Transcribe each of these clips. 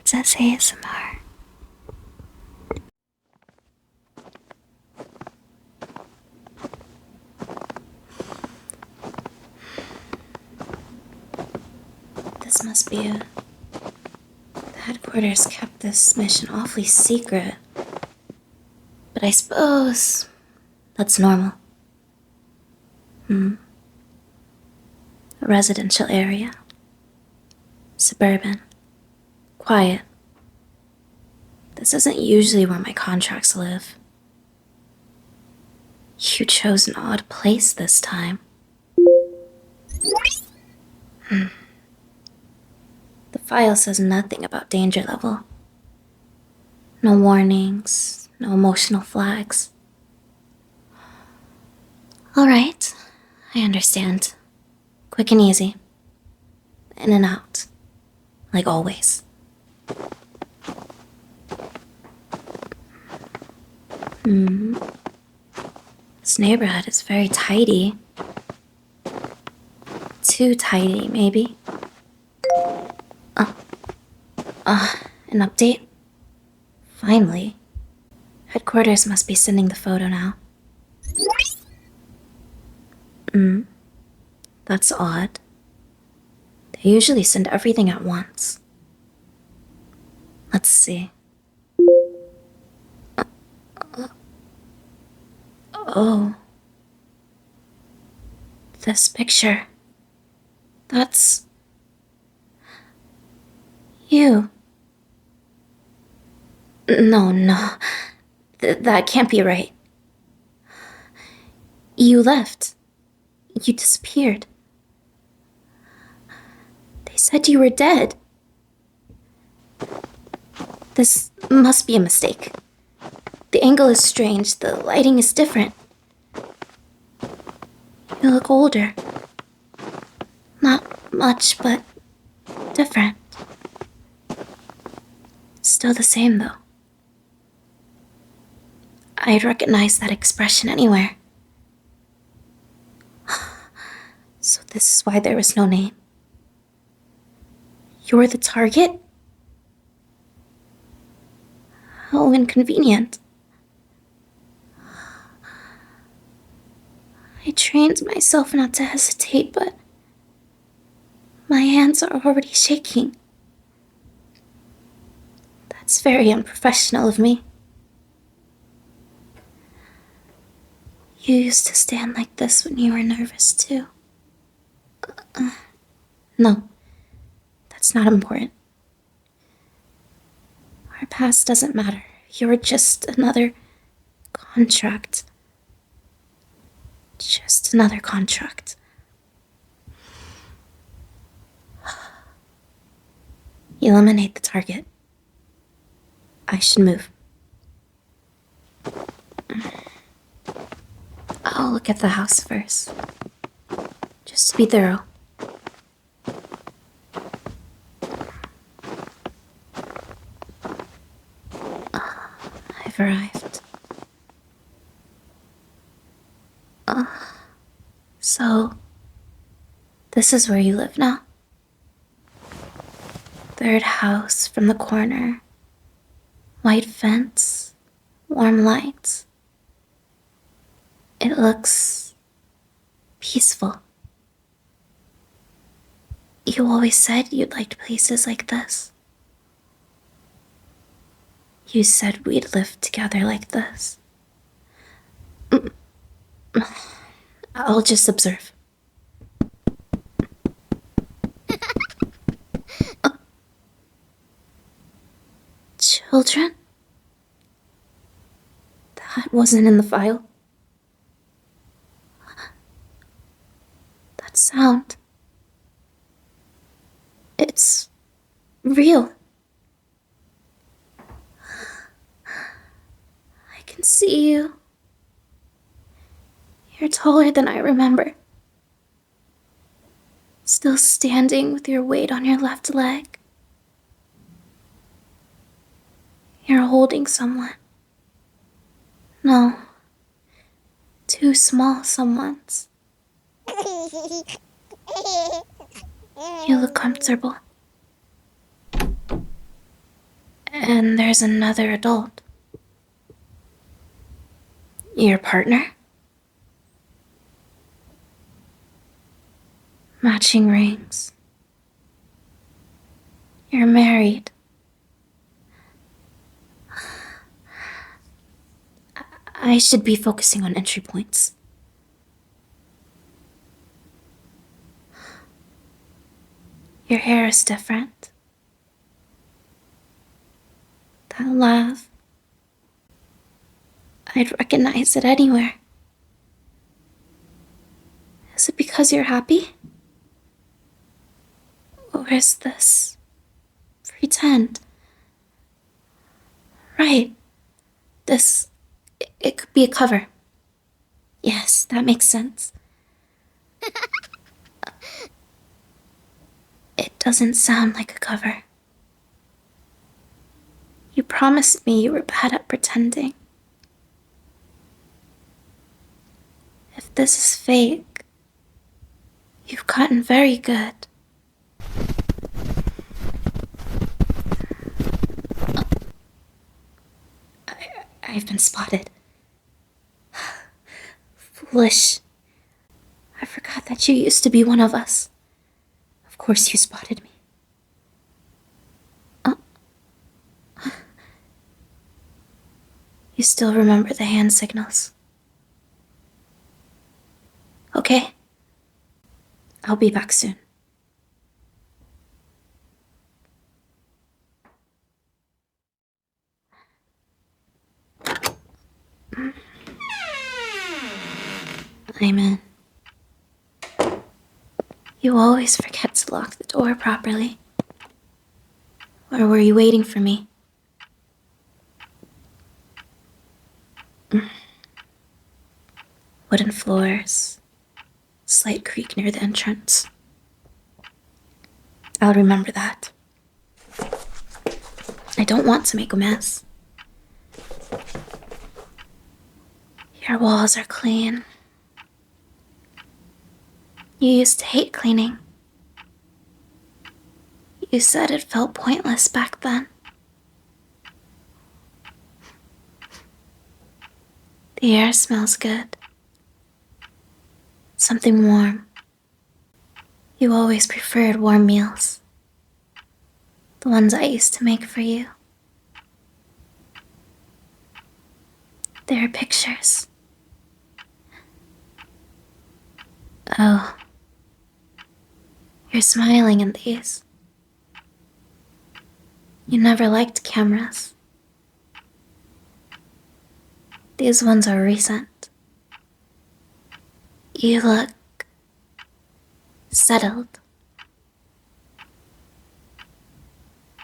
Princess ASMR. This must be it. The headquarters kept this mission awfully secret. But I suppose that's normal. A residential area. Suburban. Quiet. This isn't usually where my contracts live. You chose an odd place this time. The file says nothing about danger level. No warnings, no emotional flags. All right, I understand. Quick and easy. In and out. Like always. This neighborhood is very tidy. Too tidy, maybe. An update? Finally. Headquarters must be sending the photo now. That's odd. They usually send everything at once. Let's see. Oh. This picture. That's... you. No. That can't be right. You left. You disappeared. They said you were dead. This must be a mistake. The angle is strange, the lighting is different. You look older. Not much, but different. Still the same, though. I'd recognize that expression anywhere. So this is why there was no name. You're the target? How inconvenient. I trained myself not to hesitate, but my hands are already shaking. That's very unprofessional of me. You used to stand like this when you were nervous, too. No, that's not important. Our past doesn't matter. You're just another contract. Just another contract. Eliminate the target. I should move. I'll look at the house first. Just to be thorough. I've arrived. So, this is where you live now? Third house from the corner. White fence, warm lights. It looks peaceful. You always said you'd liked places like this. You said we'd live together like this. I'll just observe. Children? That wasn't in the file. That sound. It's real. I can see you. You're taller than I remember. Still standing with your weight on your left leg. You're holding someone. No. Two small someones. You look comfortable. And there's another adult. Your partner? Matching rings. You're married. I should be focusing on entry points. Your hair is different. That laugh. I'd recognize it anywhere. Is it because you're happy? Or is this pretend? Right. It could be a cover. Yes, that makes sense. It doesn't sound like a cover. You promised me you were bad at pretending. If this is fake, you've gotten very good. I've been spotted. Foolish. I forgot that you used to be one of us. Of course you spotted me. You still remember the hand signals. Okay. I'll be back soon. I'm in. You always forget to lock the door properly. Or were you waiting for me? Wooden floors, slight creak near the entrance. I'll remember that. I don't want to make a mess. Your walls are clean. You used to hate cleaning. You said it felt pointless back then. The air smells good. Something warm. You always preferred warm meals. The ones I used to make for you. There are pictures. Oh. You're smiling in these. You never liked cameras. These ones are recent. You look settled.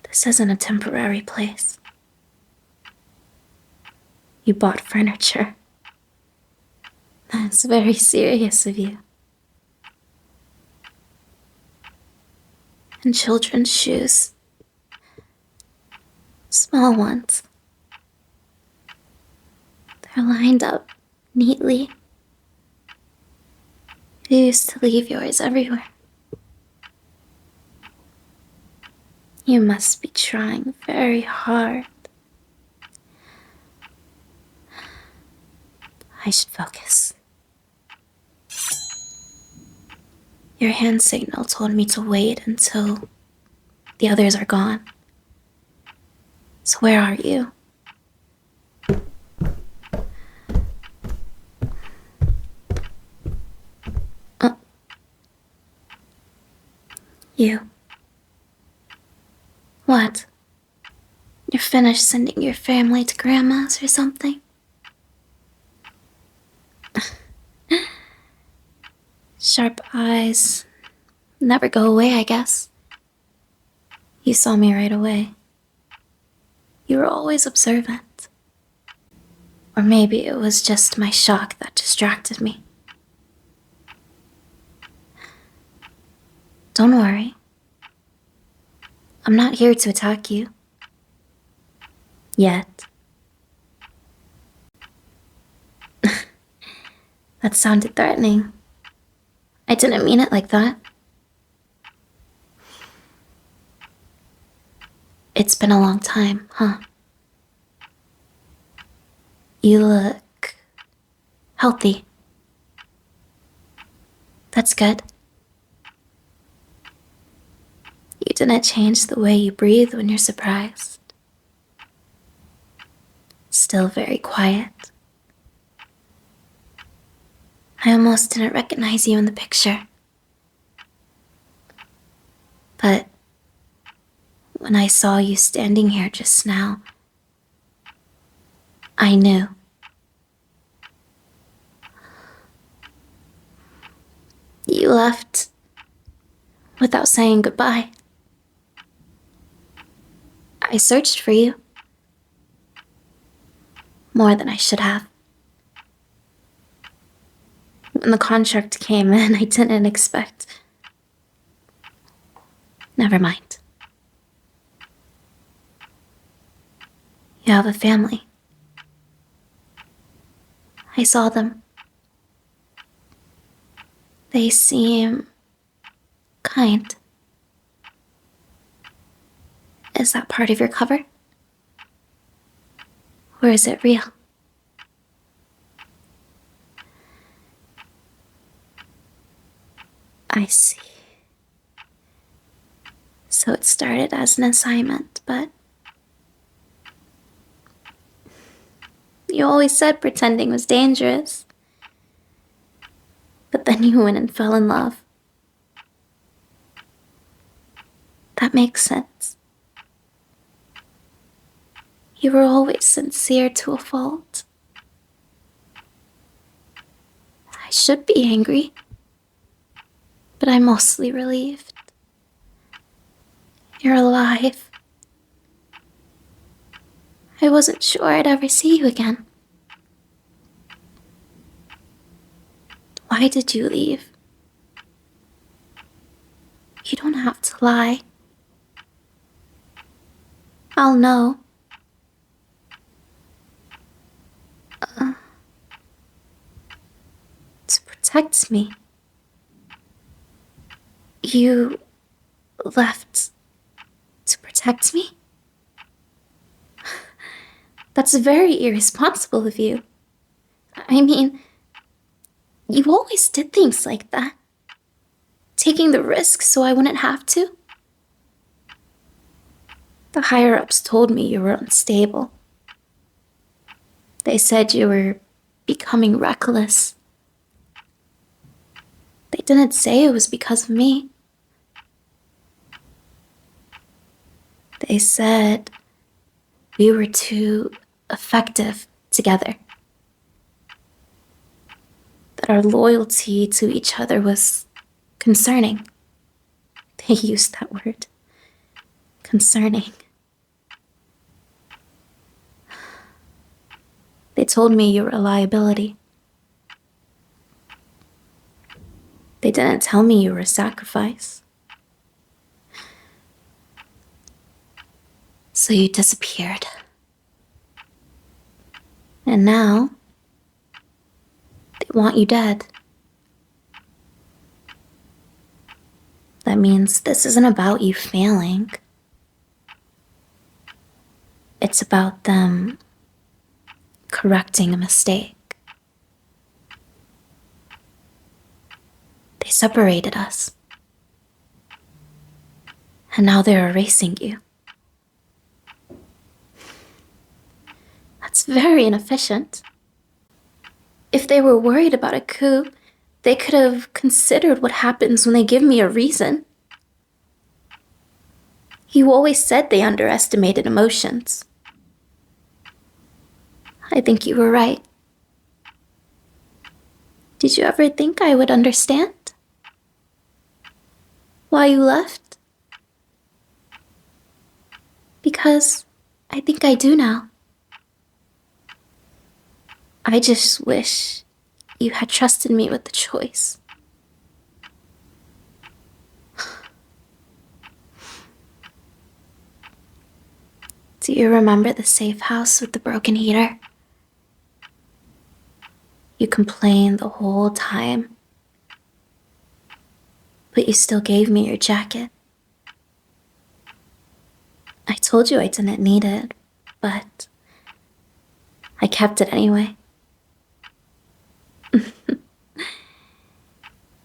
This isn't a temporary place. You bought furniture. That's very serious of you. And children's shoes. Small ones. They're lined up neatly. You used to leave yours everywhere. You must be trying very hard. I should focus. Your hand signal told me to wait until the others are gone. So where are you? You. What? You're finished sending your family to Grandma's or something? Sharp eyes never go away, I guess. You saw me right away. You were always observant. Or maybe it was just my shock that distracted me. Don't worry. I'm not here to attack you. Yet. That sounded threatening. I didn't mean it like that. It's been a long time, huh? You look healthy. That's good. You didn't change the way you breathe when you're surprised. Still very quiet. I almost didn't recognize you in the picture. But when I saw you standing here just now, I knew. You left without saying goodbye. I searched for you. More than I should have. When the contract came in, I didn't expect. Never mind. You have a family. I saw them. They seem kind. Is that part of your cover? Or is it real? I see. So it started as an assignment, but you always said pretending was dangerous. But then you went and fell in love. That makes sense. You were always sincere to a fault. I should be angry, but I'm mostly relieved. You're alive. I wasn't sure I'd ever see you again. Why did you leave? You don't have to lie. I'll know. To protect me. You left to protect me? That's very irresponsible of you. I mean, you always did things like that. Taking the risk so I wouldn't have to. The higher-ups told me you were unstable. They said you were becoming reckless. They didn't say it was because of me. They said we were too effective together. That our loyalty to each other was concerning. They used that word. Concerning. They told me you were a liability. They didn't tell me you were a sacrifice. So you disappeared. And now, they want you dead. That means this isn't about you failing. It's about them correcting a mistake. They separated us. And now they're erasing you. That's very inefficient. If they were worried about a coup, they could have considered what happens when they give me a reason. You always said they underestimated emotions. I think you were right. Did you ever think I would understand? Why you left? Because I think I do now. I just wish you had trusted me with the choice. Do you remember the safe house with the broken heater? You complained the whole time, but you still gave me your jacket. I told you I didn't need it, but I kept it anyway.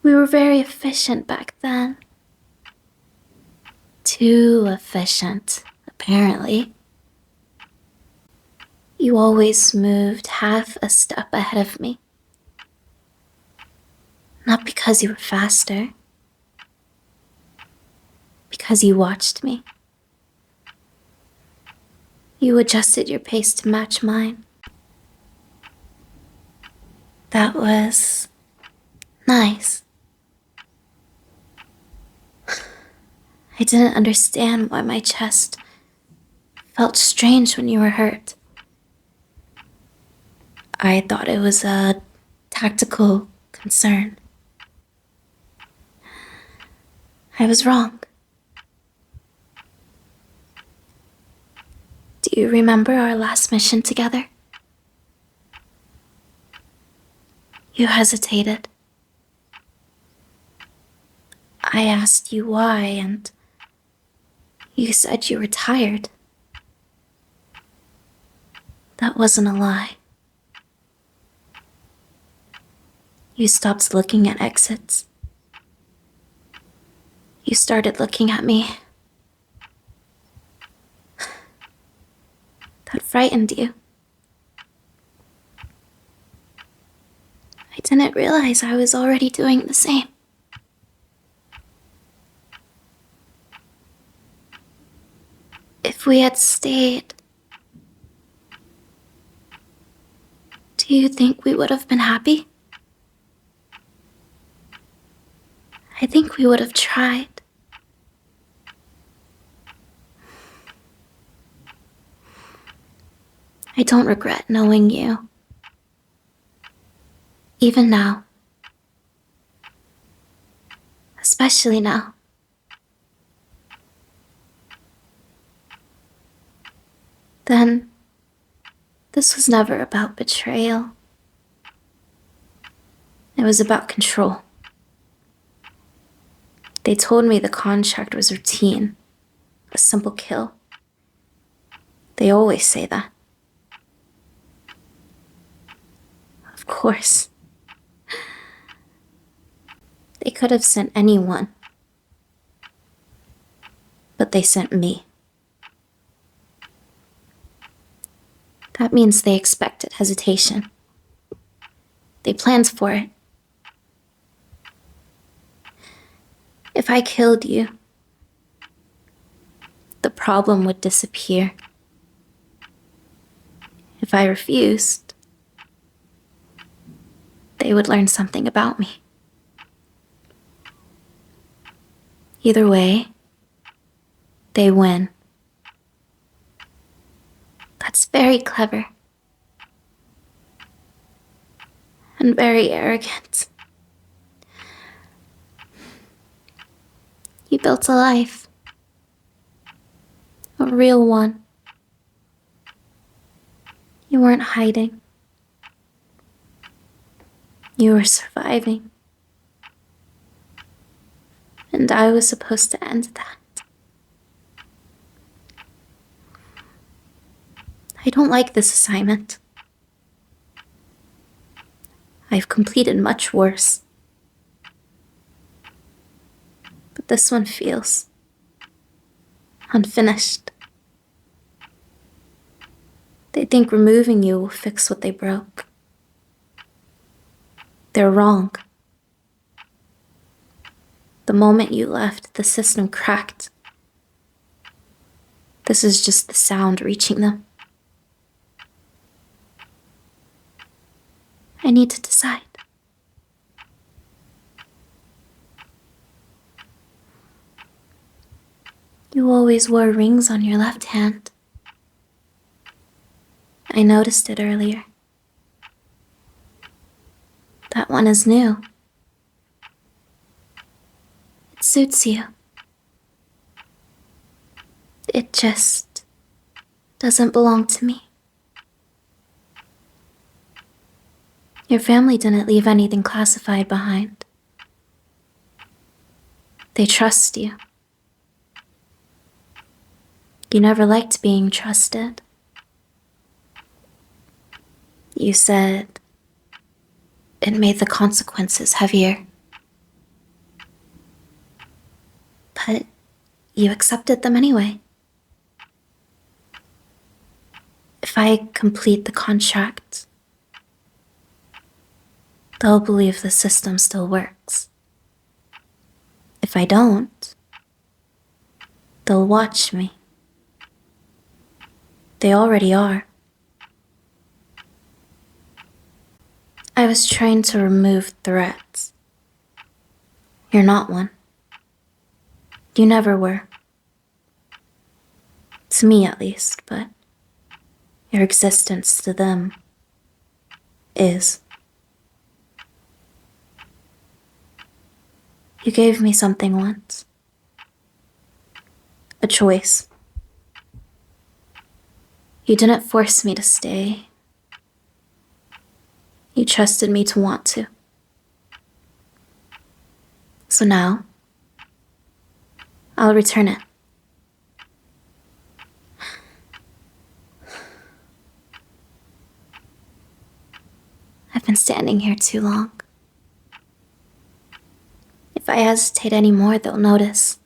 We were very efficient back then. Too efficient, apparently. You always moved half a step ahead of me. Not because you were faster. Because you watched me. You adjusted your pace to match mine. That was nice. I didn't understand why my chest felt strange when you were hurt. I thought it was a tactical concern. I was wrong. Do you remember our last mission together? You hesitated. I asked you why, and you said you were tired. That wasn't a lie. You stopped looking at exits. You started looking at me. That frightened you. I didn't realize I was already doing the same. If we had stayed, do you think we would have been happy? I think we would have tried. I don't regret knowing you. Even now. Especially now. Then, this was never about betrayal. It was about control. They told me the contract was routine, a simple kill. They always say that. Of course. They could have sent anyone, but they sent me. That means they expected hesitation. They planned for it. If I killed you, the problem would disappear. If I refused, they would learn something about me. Either way, they win. That's very clever. And very arrogant. You built a life. A real one. You weren't hiding. You were surviving. And I was supposed to end that. I don't like this assignment. I've completed much worse. But this one feels unfinished. They think removing you will fix what they broke. They're wrong. The moment you left, the system cracked. This is just the sound reaching them. I need to decide. You always wore rings on your left hand. I noticed it earlier. That one is new. It suits you. It just doesn't belong to me. Your family didn't leave anything classified behind. They trust you. You never liked being trusted. You said it made the consequences heavier. But you accepted them anyway. If I complete the contract, they'll believe the system still works. If I don't, they'll watch me. They already are. I was trying to remove threats. You're not one. You never were. To me, at least, but your existence to them is. You gave me something once. A choice. You didn't force me to stay. You trusted me to want to. So now, I'll return it. I've been standing here too long. If I hesitate anymore, they'll notice.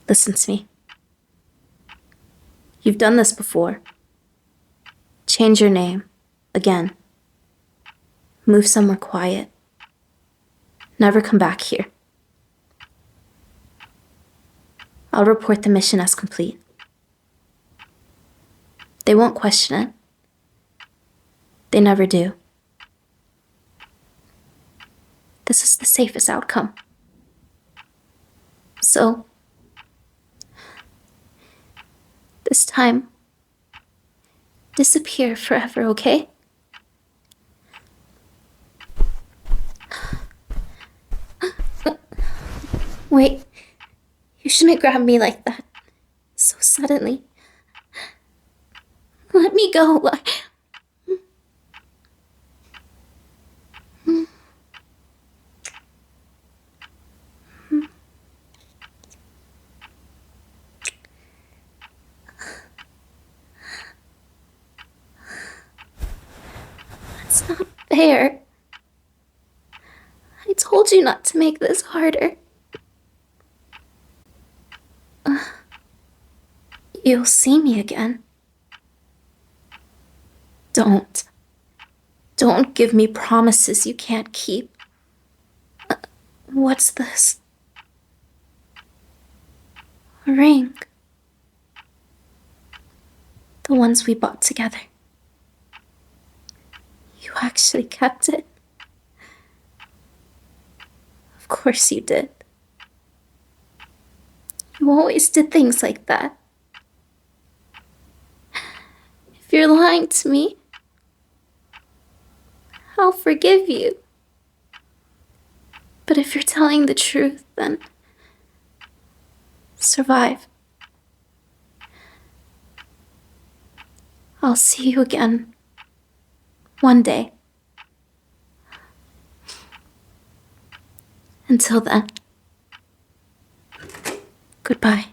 Listen to me. You've done this before. Change your name. Again. Move somewhere quiet. Never come back here. I'll report the mission as complete. They won't question it. They never do. This is the safest outcome. So, this time, disappear forever, okay? Wait, you shouldn't grab me like that, so suddenly. Let me go. That's not fair. I told you not to make this harder. You'll see me again. Don't. Don't give me promises you can't keep. What's this? A ring. The ones we bought together. You actually kept it. Of course you did. You always did things like that. If you're lying to me, I'll forgive you. But if you're telling the truth, then survive. I'll see you again one day. Until then, goodbye.